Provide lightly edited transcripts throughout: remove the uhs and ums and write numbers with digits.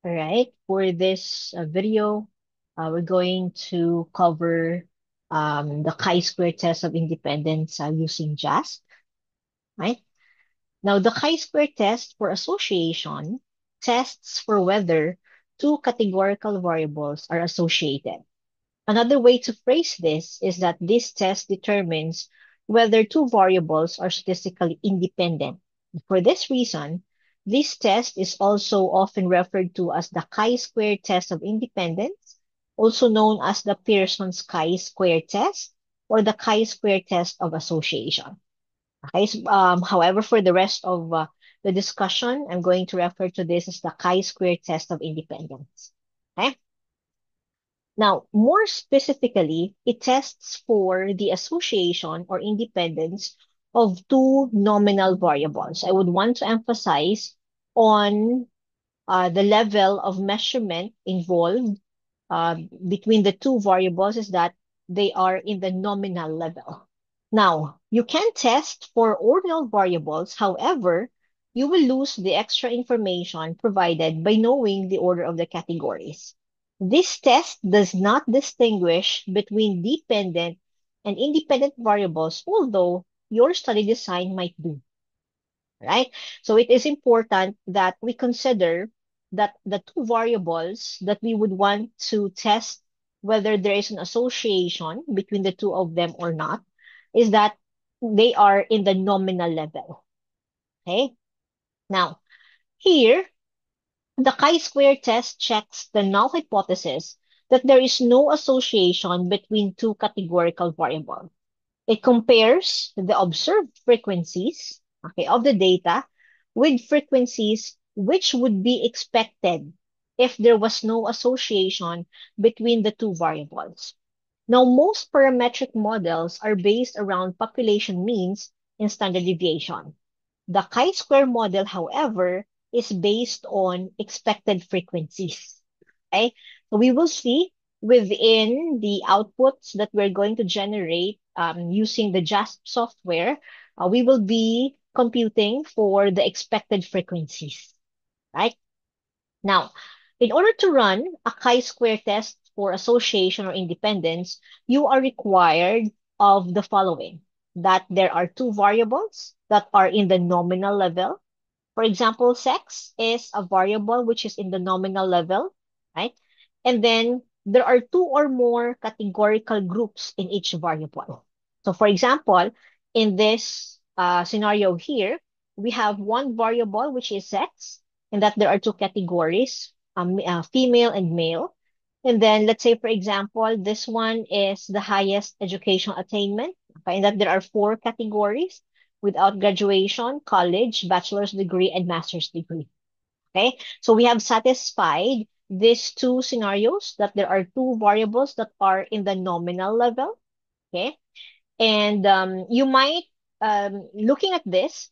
All right, for this video, we're going to cover the chi-square test of independence using JASP, right? Now, the chi-square test for association tests for whether two categorical variables are associated. Another way to phrase this is that this test determines whether two variables are statistically independent. For this reason, this test is also often referred to as the chi-square test of independence, also known as the Pearson's chi-square test or the chi-square test of association. Okay, however, for the rest of the discussion, I'm going to refer to this as the chi-square test of independence. Okay? Now, more specifically, it tests for the association or independence of two nominal variables. I would want to emphasize on the level of measurement involved uh, between the two variables is that they are in the nominal level. Now, you can test for ordinal variables. However, you will lose the extra information provided by knowing the order of the categories. This test does not distinguish between dependent and independent variables, although your study design might do, right? So it is important that we consider that the two variables that we would want to test whether there is an association between the two of them or not is that they are in the nominal level. Okay? Now, here, the chi-square test checks the null hypothesis that there is no association between two categorical variables. It compares the observed frequencies, okay, of the data with frequencies which would be expected if there was no association between the two variables. Now, most parametric models are based around population means and standard deviation. The chi-square model, however, is based on expected frequencies. Okay? So we will see within the outputs that we're going to generate using the JASP software, we will be computing for the expected frequencies, right? Now, in order to run a chi-square test for association or independence, you are required of the following, that there are two variables that are in the nominal level. For example, sex is a variable which is in the nominal level, right? And then there are two or more categorical groups in each variable. So for example, in this scenario here, we have one variable which is sex, and that there are two categories, female and male. And then let's say, for example, this one is the highest educational attainment, okay, and that there are four categories without graduation, college, bachelor's degree, and master's degree. Okay, so we have satisfied these two scenarios that there are two variables that are in the nominal level. Okay, and you might, looking at this,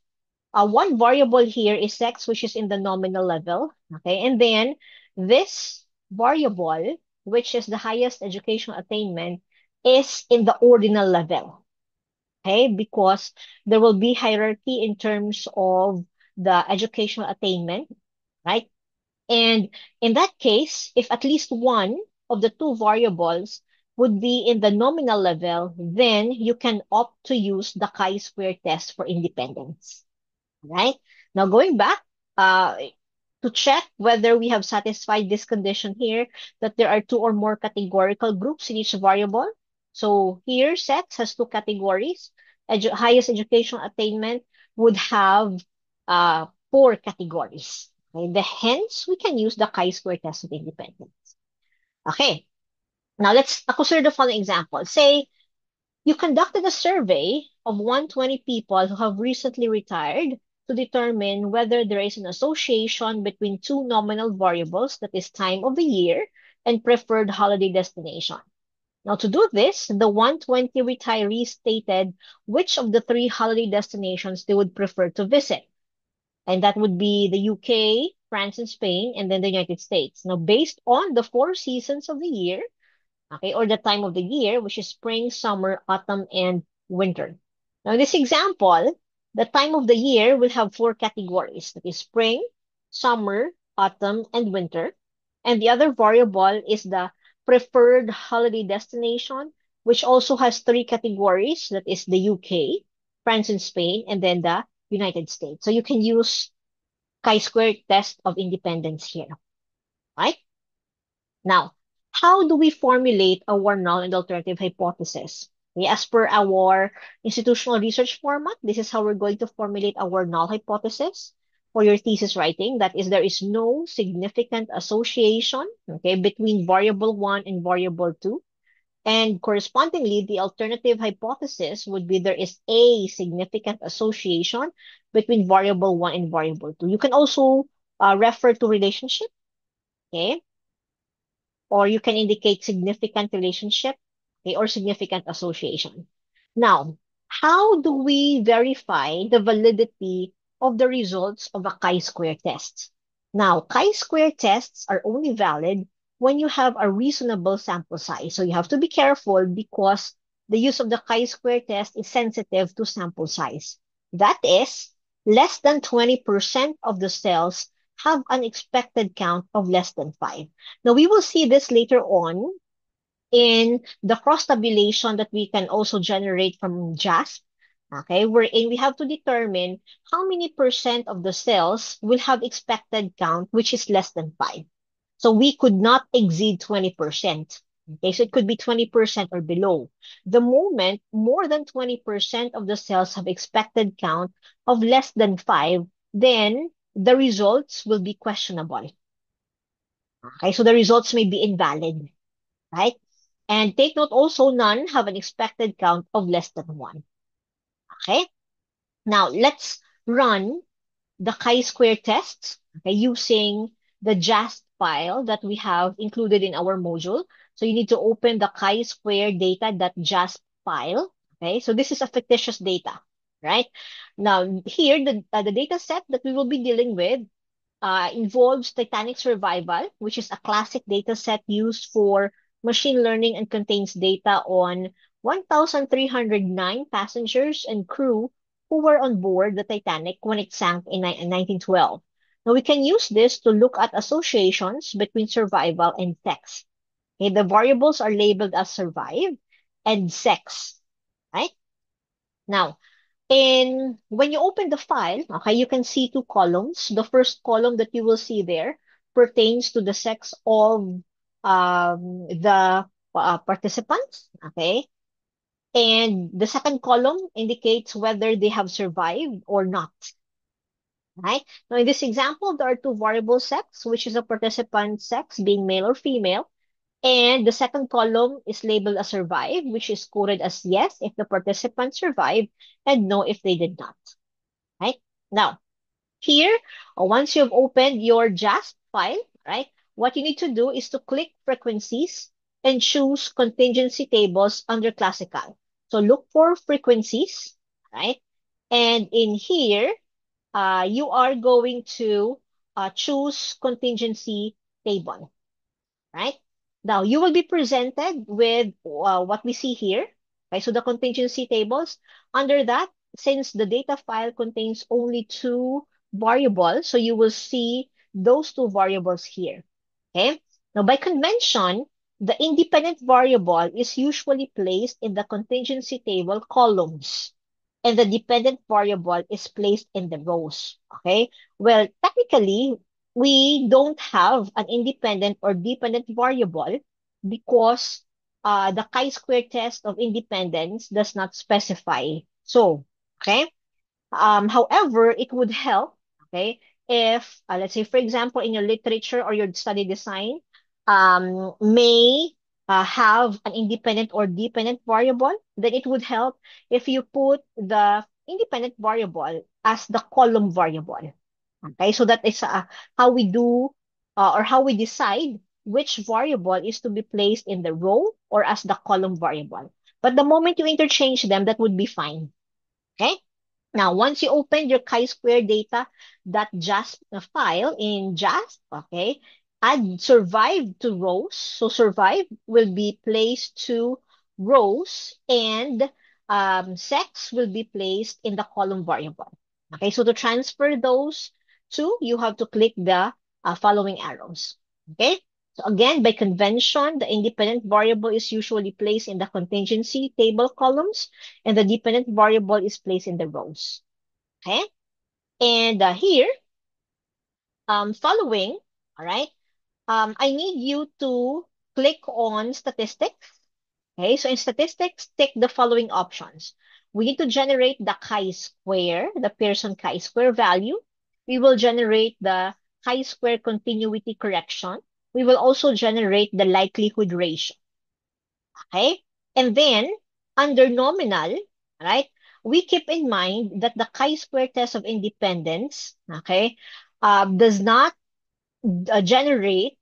one variable here is sex, which is in the nominal level. Okay, and then this variable, which is the highest educational attainment, is in the ordinal level. Okay, because there will be hierarchy in terms of the educational attainment, right? And in that case, if at least one of the two variables would be in the nominal level, then you can opt to use the chi-square test for independence, right? Now going back, uh, to check whether we have satisfied this condition here, that there are two or more categorical groups in each variable. So here, sex has two categories. Highest educational attainment would have four categories. Okay? Hence, we can use the chi-square test of independence. Okay, now let's consider the following example. Say you conducted a survey of 120 people who have recently retired to determine whether there is an association between two nominal variables, that is time of the year and preferred holiday destination. Now, to do this, the 120 retirees stated which of the three holiday destinations they would prefer to visit. And that would be the UK, France, and Spain, and then the United States. Now, based on the four seasons of the year, okay, or the time of the year, which is spring, summer, autumn, and winter. Now, in this example, the time of the year will have four categories. That is spring, summer, autumn, and winter. And the other variable is the preferred holiday destination, which also has three categories. That is the UK, France and Spain, and then the United States. So you can use chi-square test of independence here, right? Now, how do we formulate our null and alternative hypothesis? Okay, as per our institutional research format, this is how we're going to formulate our null hypothesis for your thesis writing. That is, there is no significant association, okay, between variable one and variable two. And correspondingly, the alternative hypothesis would be there is a significant association between variable one and variable two. You can also refer to relationship, okay? Or you can indicate significant relationship, okay, or significant association. Now, how do we verify the validity of the results of a chi-square test? Now, chi-square tests are only valid when you have a reasonable sample size. So you have to be careful because the use of the chi-square test is sensitive to sample size. That is, less than 20% of the cells have an expected count of less than 5. Now, we will see this later on in the cross tabulation that we can also generate from JASP, okay, wherein we have to determine how many percent of the cells will have expected count, which is less than 5. So we could not exceed 20%. Okay, so it could be 20% or below. The moment more than 20% of the cells have expected count of less than 5, then the results will be questionable. Okay, so the results may be invalid, right? And take note also, none have an expected count of less than 1. Okay, now let's run the chi-square tests, okay, using the JASP file that we have included in our module. So you need to open the chi-square data.jasp file. Okay, so this is a fictitious data, right? Now here, the data set that we will be dealing with involves Titanic survival, which is a classic data set used for machine learning and contains data on 1,309 passengers and crew who were on board the Titanic when it sank in 1912. Now, we can use this to look at associations between survival and sex. Okay, the variables are labeled as survive and sex, right? Now, and when you open the file, okay, you can see two columns. The first column that you will see there pertains to the sex of the participants, okay? And the second column indicates whether they have survived or not, right? Now, in this example, there are two variable sex, which is a participant sex being male or female. And the second column is labeled as survive, which is coded as yes if the participant survived and no if they did not. Right? Now, here, once you've opened your JASP file, right, what you need to do is to click frequencies and choose contingency tables under classical. So look for frequencies, right? And in here, you are going to choose contingency table, right? Now, you will be presented with what we see here. Okay, so the contingency tables. Under that, since the data file contains only two variables, so you will see those two variables here. Okay. Now, by convention, the independent variable is usually placed in the contingency table columns, and the dependent variable is placed in the rows. Okay. Well, technically, we don't have an independent or dependent variable because the chi-square test of independence does not specify. So, okay. However, it would help, okay, if, let's say, for example, in your literature or your study design, may have an independent or dependent variable, then it would help if you put the independent variable as the column variable. Okay, so that is how we do or how we decide which variable is to be placed in the row or as the column variable. But the moment you interchange them, that would be fine. Okay. Now, once you open your chi-square data.jasp file in JASP, okay, add survive to rows. So survive will be placed to rows and sex will be placed in the column variable. Okay, so to transfer those two, you have to click the following arrows. Okay, So again, by convention, the independent variable is usually placed in the contingency table columns, and the dependent variable is placed in the rows. Okay? And here, following, all right, I need you to click on statistics. Okay, so in statistics, take the following options. We need to generate the chi-square, the Pearson chi-square value. We will generate the chi-square continuity correction. We will also generate the likelihood ratio. Okay? And then, under nominal, right, we keep in mind that the chi-square test of independence, okay, does not generate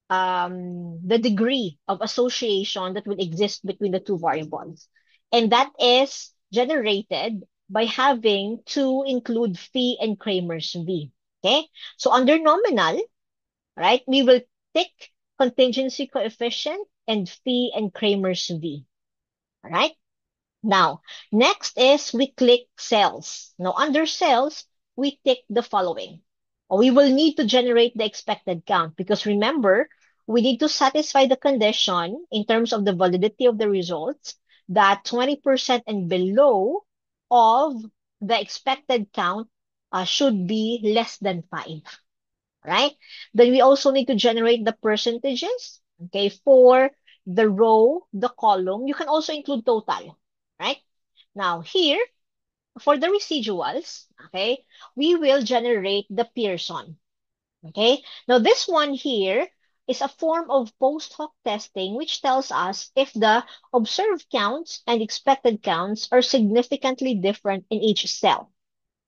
the degree of association that will exist between the two variables. And that is generated by having to include phi and Kramer's V. Okay? So under nominal, right, we will take contingency coefficient and phi and Kramer's V. All right? Now, next is we click cells. Now, under cells, we tick the following. We will need to generate the expected count because remember, we need to satisfy the condition in terms of the validity of the results that 20% and below of the expected count should be less than 5, right? Then we also need to generate the percentages, okay, for the row, the column. You can also include total, right? Now here, for the residuals, okay, we will generate the Pearson, okay? Now this one here is a form of post hoc testing which tells us if the observed counts and expected counts are significantly different in each cell.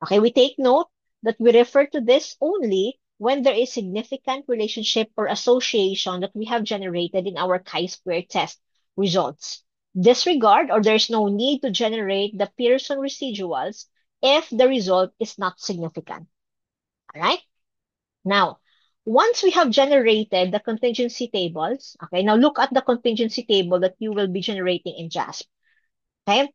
Okay, we take note that we refer to this only when there is significant relationship or association that we have generated in our chi-square test results. Disregard or there's no need to generate the Pearson residuals if the result is not significant. All right? Now, once we have generated the contingency tables, okay, now look at the contingency table that you will be generating in JASP. Okay.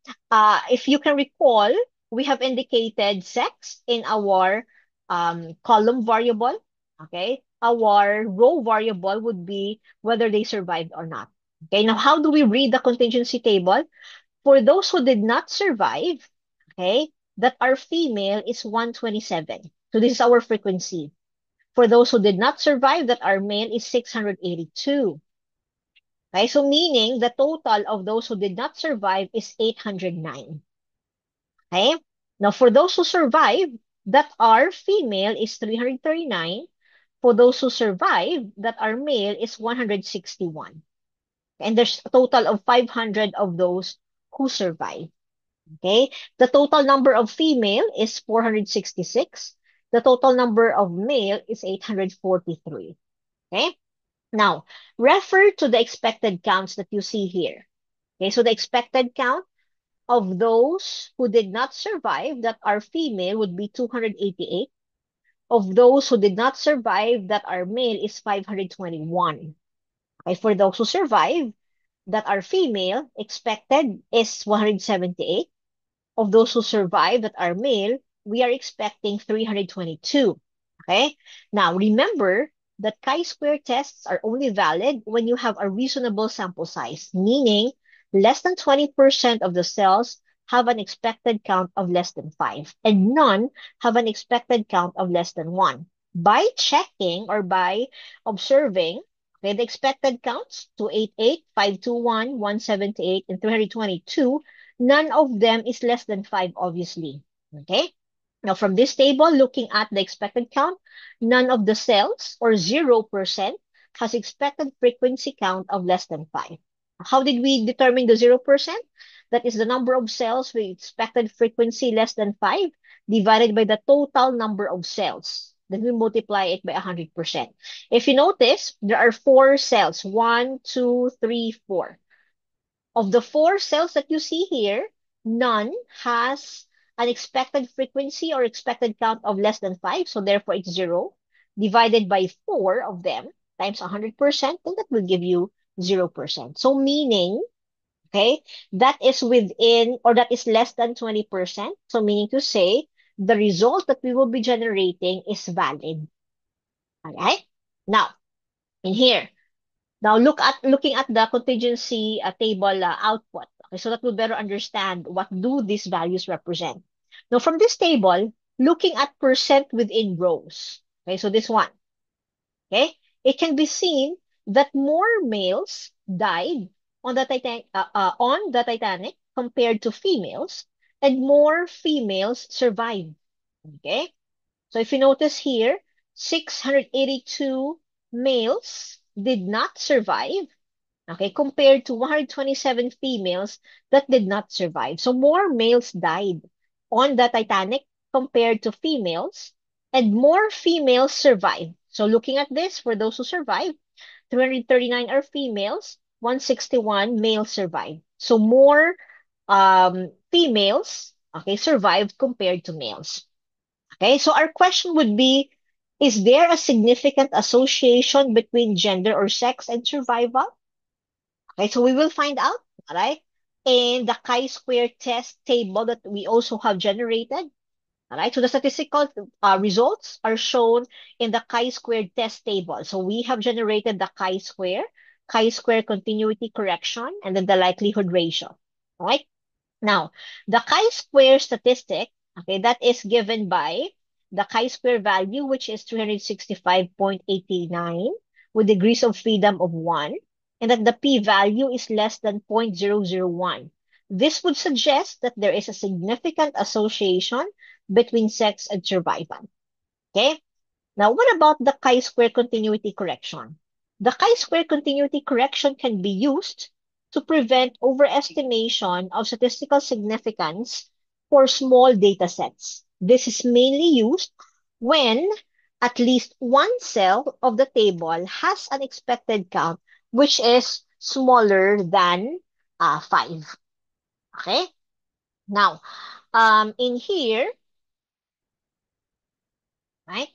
If you can recall, we have indicated sex in our column variable. Okay. Our row variable would be whether they survived or not. Okay. Now, how do we read the contingency table? For those who did not survive, okay, that our female is 127. So this is our frequency. For those who did not survive, that our male is 682. Okay, so meaning the total of those who did not survive is 809. Okay? Now, for those who survive, that are female is 339. For those who survive, that are male is 161. And there's a total of 500 of those who survive. Okay? The total number of female is 466. The total number of male is 843. Okay? Now, refer to the expected counts that you see here. Okay, so the expected count of those who did not survive that are female would be 288. Of those who did not survive that are male is 521. Okay, for those who survive that are female, expected is 178. Of those who survive that are male, we are expecting 322. Okay? Now, remember that chi-square tests are only valid when you have a reasonable sample size, meaning less than 20% of the cells have an expected count of less than 5, and none have an expected count of less than 1. By checking or by observing, okay, the expected counts, 288, 521, 178, and 322, none of them is less than 5, obviously. Okay? Now, from this table, looking at the expected count, none of the cells, or 0%, has expected frequency count of less than 5. How did we determine the 0%? That is the number of cells with expected frequency less than 5 divided by the total number of cells. Then we multiply it by 100%. If you notice, there are 4 cells. 1, 2, 3, 4. Of the 4 cells that you see here, none has an expected frequency or expected count of less than 5, so therefore it's 0, divided by 4 of them times 100%, then that will give you 0%. So meaning, okay, that is within or that is less than 20%. So meaning to say, the result that we will be generating is valid. All right? Now, in here, Now looking at the contingency table output. Okay, so that we'll better understand what do these values represent. Now from this table, looking at percent within rows. Okay, so this one. Okay, it can be seen that more males died on the Titanic compared to females, and more females survived. Okay, so if you notice here, 682 males did not survive, okay, compared to 127 females that did not survive. So more males died on the Titanic compared to females, and more females survived. So looking at this, for those who survived, 339 are females, 161 males survived. So more females, okay, survived compared to males. Okay, so our question would be, is there a significant association between gender or sex and survival? Okay, so we will find out, all right, in the chi-square test table that we also have generated. All right, so the statistical results are shown in the chi-square test table. So we have generated the chi-square continuity correction, and then the likelihood ratio. All right. Now, the chi-square statistic, okay, that is given by the chi-square value, which is 365.89 with degrees of freedom of 1, and that the p-value is less than 0.001. This would suggest that there is a significant association between sex and survival. Okay? Now, what about the chi-square continuity correction? The chi-square continuity correction can be used to prevent overestimation of statistical significance for small data sets. This is mainly used when at least one cell of the table has an expected count which is smaller than 5. Okay? Now, in here, right?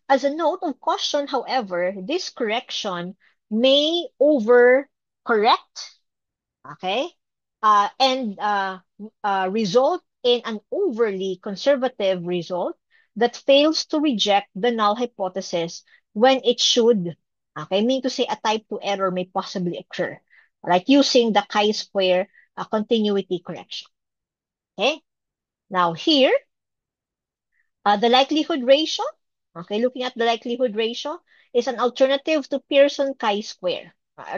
As a note of caution, however, this correction may overcorrect, okay, and result in an overly conservative result that fails to reject the null hypothesis when it should. Okay, mean to say a type 2 error may possibly occur, like using the chi-square continuity correction. Okay, now here, the likelihood ratio, okay, looking at the likelihood ratio, is an alternative to Pearson chi-square,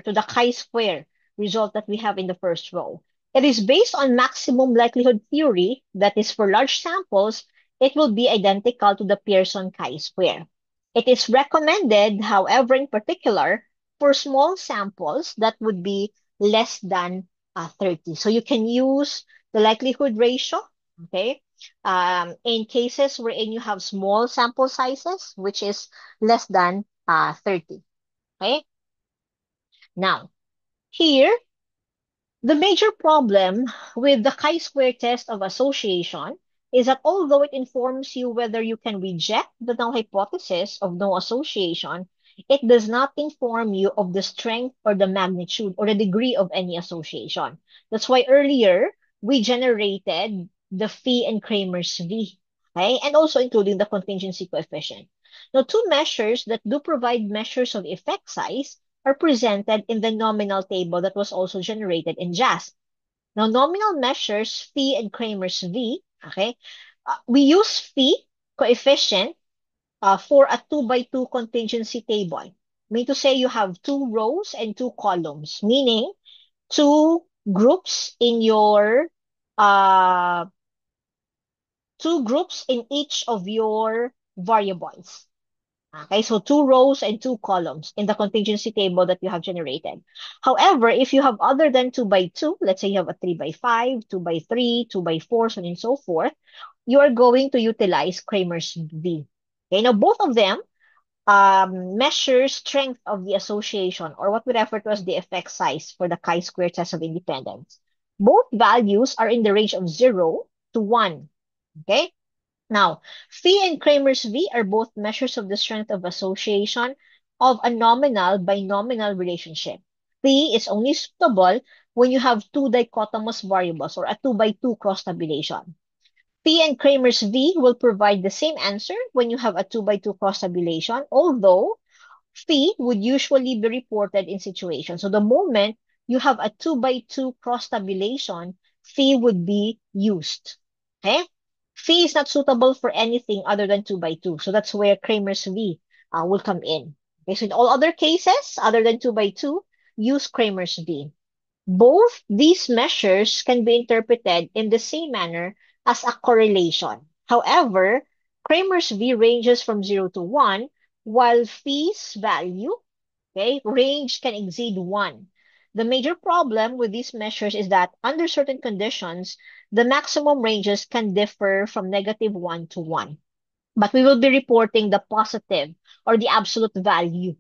to the chi-square result that we have in the first row. It is based on maximum likelihood theory, that is for large samples, it will be identical to the Pearson chi-square. It is recommended, however, in particular, for small samples that would be less than 30. So you can use the likelihood ratio, okay, in cases wherein you have small sample sizes, which is less than 30. Okay. Now, here, the major problem with the chi-square test of association is that although it informs you whether you can reject the null hypothesis of no association, it does not inform you of the strength or the magnitude or the degree of any association. That's why earlier we generated the phi and Kramer's V, okay? And also including the contingency coefficient. Now, two measures that do provide measures of effect size are presented in the nominal table that was also generated in JASP. Now, nominal measures phi and Kramer's V, okay? We use phi coefficient for a 2 by 2 contingency table. Mean to say you have two rows and two columns, meaning two groups in your uh, two groups in each of your variables. Okay, so two rows and two columns in the contingency table that you have generated. However, if you have other than 2 by 2, let's say you have a 3 by 5, 2 by 3, 2 by 4, so on and so forth, you are going to utilize Kramer's V. Okay, now both of them measure strength of the association, or what we refer to as the effect size for the chi-square test of independence. Both values are in the range of 0 to 1. Okay? Now, phi and Kramer's V are both measures of the strength of association of a nominal binomial relationship. Phi is only suitable when you have two dichotomous variables or a 2 by 2 cross tabulation. Phi and Kramer's V will provide the same answer when you have a 2 by 2 cross tabulation, although Phi would usually be reported in situations. So the moment you have a 2 by 2 cross tabulation, Phi would be used. Okay? Phi is not suitable for anything other than 2 by 2. So that's where Kramer's V will come in. Okay, so in all other cases, other than 2 by 2, use Kramer's V. Both these measures can be interpreted in the same manner as a correlation. However, Kramer's V ranges from 0 to 1, while Phi's value, okay, range can exceed 1. The major problem with these measures is that under certain conditions, the maximum ranges can differ from -1 to 1. But we will be reporting the positive or the absolute value.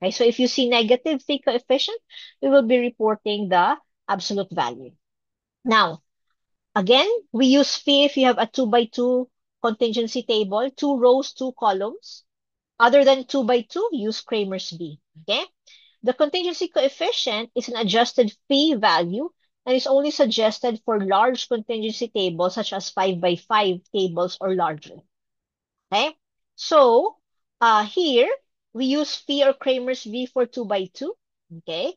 Okay, so if you see negative Phi coefficient, we will be reporting the absolute value. Now, again, we use Phi if you have a 2 by 2 contingency table, 2 rows, 2 columns. Other than 2 by 2, use Kramer's V. Okay? The contingency coefficient is an adjusted Phi value and is only suggested for large contingency tables such as 5 by 5 tables or larger. Okay? So, here, we use Phi or Kramer's V for 2 by 2. Okay?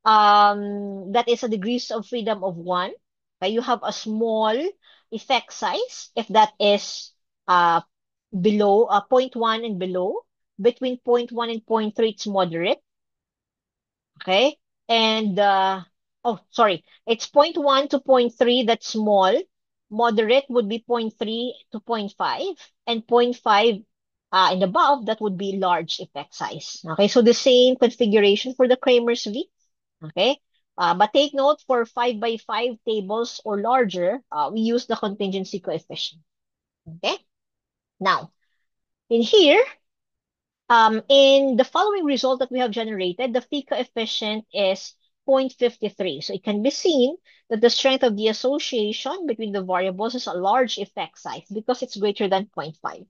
That is a degrees of freedom of 1. Okay? You have a small effect size if that is below zero point 0.1 and below. Between zero point 0.1 and zero point 0.3, it's moderate. Okay? And, oh, sorry. It's zero point 0.1 to zero point 0.3, that's small. Moderate would be zero point 0.3 to zero point 0.5. And zero point 0.5 and above, that would be large effect size. Okay? So the same configuration for the Kramer's V. Okay? But take note for 5 by 5 tables or larger, we use the contingency coefficient. Okay? Now, in here, in the following result that we have generated, the Phi coefficient is 0.53. So it can be seen that the strength of the association between the variables is a large effect size because it's greater than 0.5.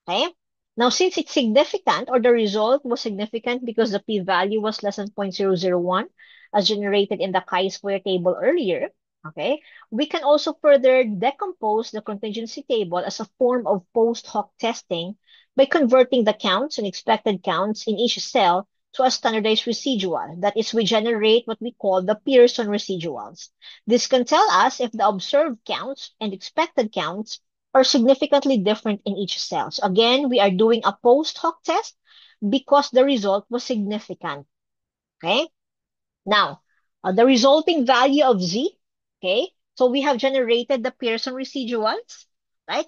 Okay? Now, since it's significant or the result was significant because the p-value was less than 0.001 as generated in the chi-square table earlier, okay, we can also further decompose the contingency table as a form of post hoc testing by converting the counts and expected counts in each cell to a standardized residual. That is, we generate what we call the Pearson residuals. This can tell us if the observed counts and expected counts are significantly different in each cell. So again, we are doing a post hoc test because the result was significant. Okay? Now, the resulting value of Z, okay? So we have generated the Pearson residuals, right?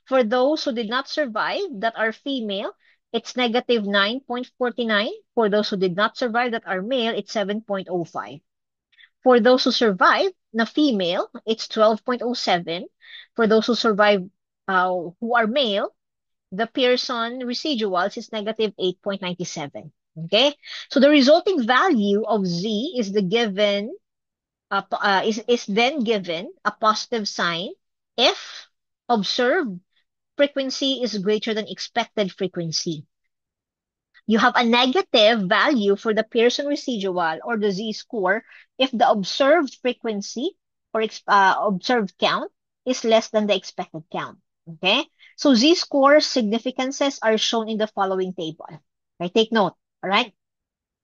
For those who did not survive that are female, it's negative 9.49. For those who did not survive that are male, it's 7.05. For those who survive na female, it's 12.07. For those who survive who are male, the Pearson residuals is negative 8.97. Okay? So the resulting value of Z is the given is then given a positive sign if observed frequency is greater than expected frequency. You have a negative value for the Pearson residual or the Z-score if the observed frequency or observed count is less than the expected count. Okay? So Z-score significances are shown in the following table. Okay? Take note. All right?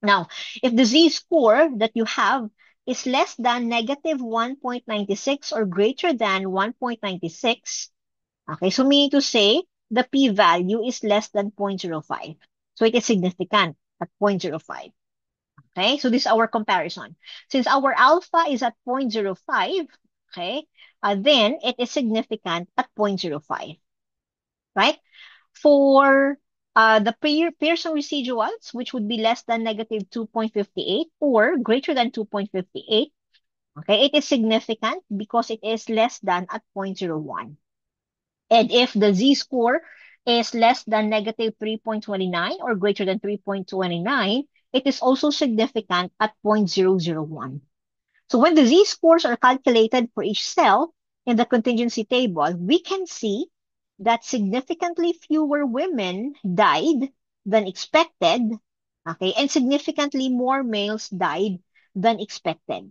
Now, if the Z-score that you have is less than negative 1.96 or greater than 1.96, okay, so meaning to say the p-value is less than 0.05. So it is significant at 0.05. Okay, so this is our comparison. Since our alpha is at 0.05, okay, then it is significant at 0.05, right? For the Pearson residuals, which would be less than negative 2.58 or greater than 2.58, okay, it is significant because it is less than at 0.01. And if the z-score is less than negative 3.29 or greater than 3.29, it is also significant at 0.001. So when the z-scores are calculated for each cell in the contingency table, we can see that significantly fewer women died than expected, okay, and significantly more males died than expected.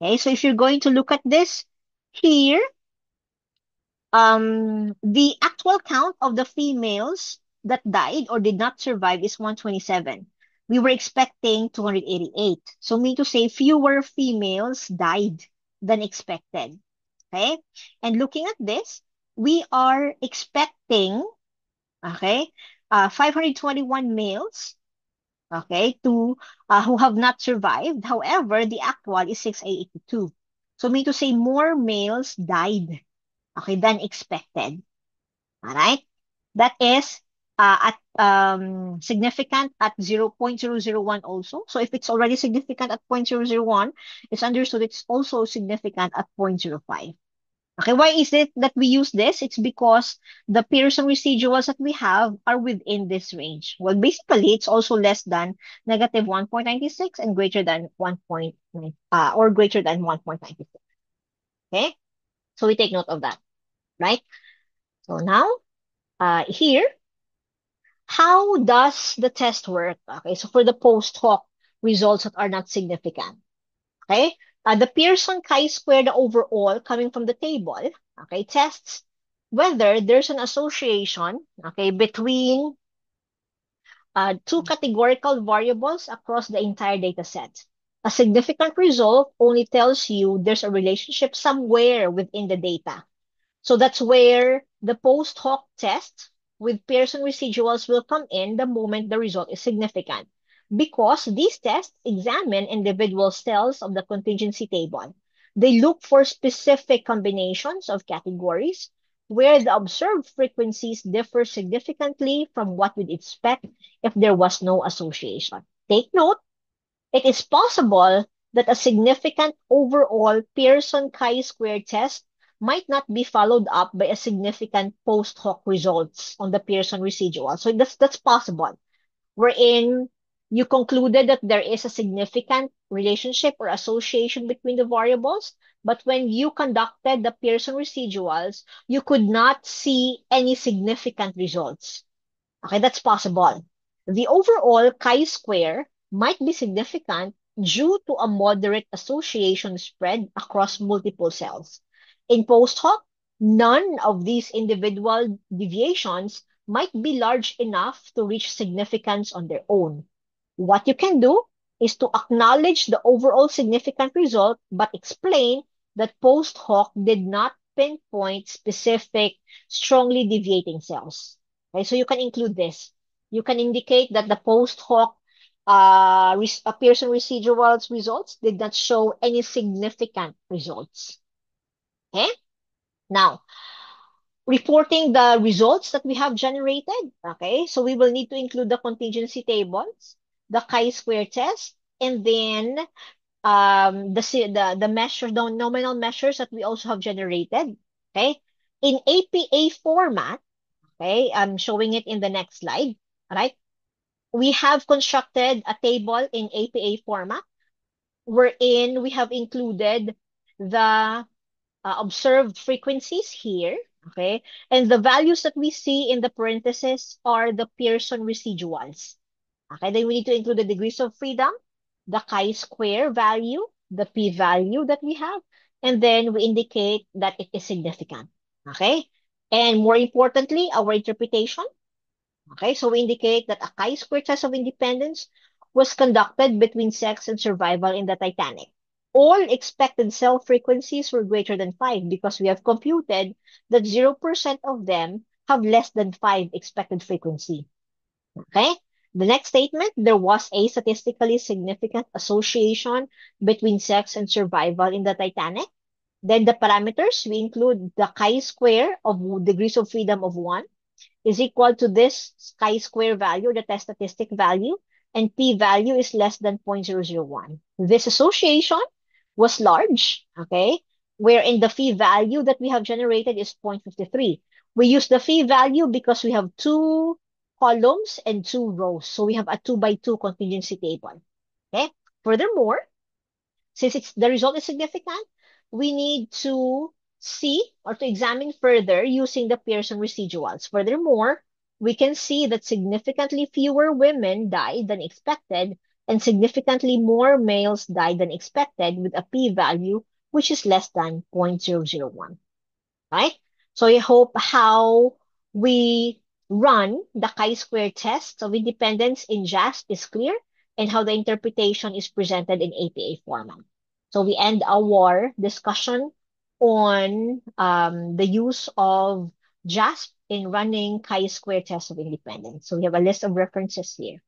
Okay, so if you're going to look at this here, the actual count of the females that died or did not survive is 127. We were expecting 288. So mean to say fewer females died than expected. Okay? And looking at this, we are expecting, okay, 521 males, okay, to who have not survived. However, the actual is 682. So mean to say more males died, okay, than expected. All right? That is at significant at 0.001 also. So if it's already significant at 0.001, it's understood it's also significant at 0.05. Okay, why is it that we use this? It's because the Pearson residuals that we have are within this range. Well, basically, it's also less than negative 1.96 and greater than 1.9, or greater than 1.96. Okay, so we take note of that, right? So now, here, how does the test work? Okay, so for the post hoc results that are not significant, okay, the Pearson chi-square, the overall coming from the table, okay, tests whether there's an association, okay, between two categorical variables across the entire data set. A significant result only tells you there's a relationship somewhere within the data. So that's where the post hoc test with Pearson residuals will come in the moment the result is significant. Because these tests examine individual cells of the contingency table. They look for specific combinations of categories where the observed frequencies differ significantly from what you'd expect if there was no association. Take note, it is possible that a significant overall Pearson chi-square test might not be followed up by a significant post hoc results on the Pearson residual. So that's possible. Wherein you concluded that there is a significant relationship or association between the variables, but when you conducted the Pearson residuals, you could not see any significant results. Okay, that's possible. The overall chi-square might be significant due to a moderate association spread across multiple cells. In post hoc, none of these individual deviations might be large enough to reach significance on their own. What you can do is to acknowledge the overall significant result, but explain that post hoc did not pinpoint specific strongly deviating cells. Okay, so you can include this. You can indicate that the post hoc Pearson residuals results did not show any significant results. Okay? Now, reporting the results that we have generated. Okay, so we will need to include the contingency tables, the chi-square test, and then the measures, the nominal measures that we also have generated. Okay, in APA format. Okay, I'm showing it in the next slide. All right, we have constructed a table in APA format wherein we have included the observed frequencies here, okay? And the values that we see in the parentheses are the Pearson residuals. Okay, then we need to include the degrees of freedom, the chi-square value, the p-value that we have, and then we indicate that it is significant. Okay? And more importantly, our interpretation. Okay, so we indicate that a chi-square test of independence was conducted between sex and survival in the Titanic. All expected cell frequencies were greater than 5 because we have computed that 0% of them have less than 5 expected frequency. Okay? The next statement, there was a statistically significant association between sex and survival in the Titanic. Then the parameters, we include the chi-square of degrees of freedom of 1 is equal to this chi-square value, the test statistic value, and p-value is less than 0.001. This association was large, okay, wherein the phi value that we have generated is 0.53. We use the phi value because we have two columns and two rows. So we have a 2 by 2 contingency table. Okay. Furthermore, since the result is significant, we need to see or to examine further using the Pearson residuals. Furthermore, we can see that significantly fewer women died than expected and significantly more males died than expected with a p-value which is less than 0.001. Right? So I hope how we run the chi-square test of independence in JASP is clear and how the interpretation is presented in APA format. So we end our discussion on the use of JASP in running chi-square test of independence. So we have a list of references here.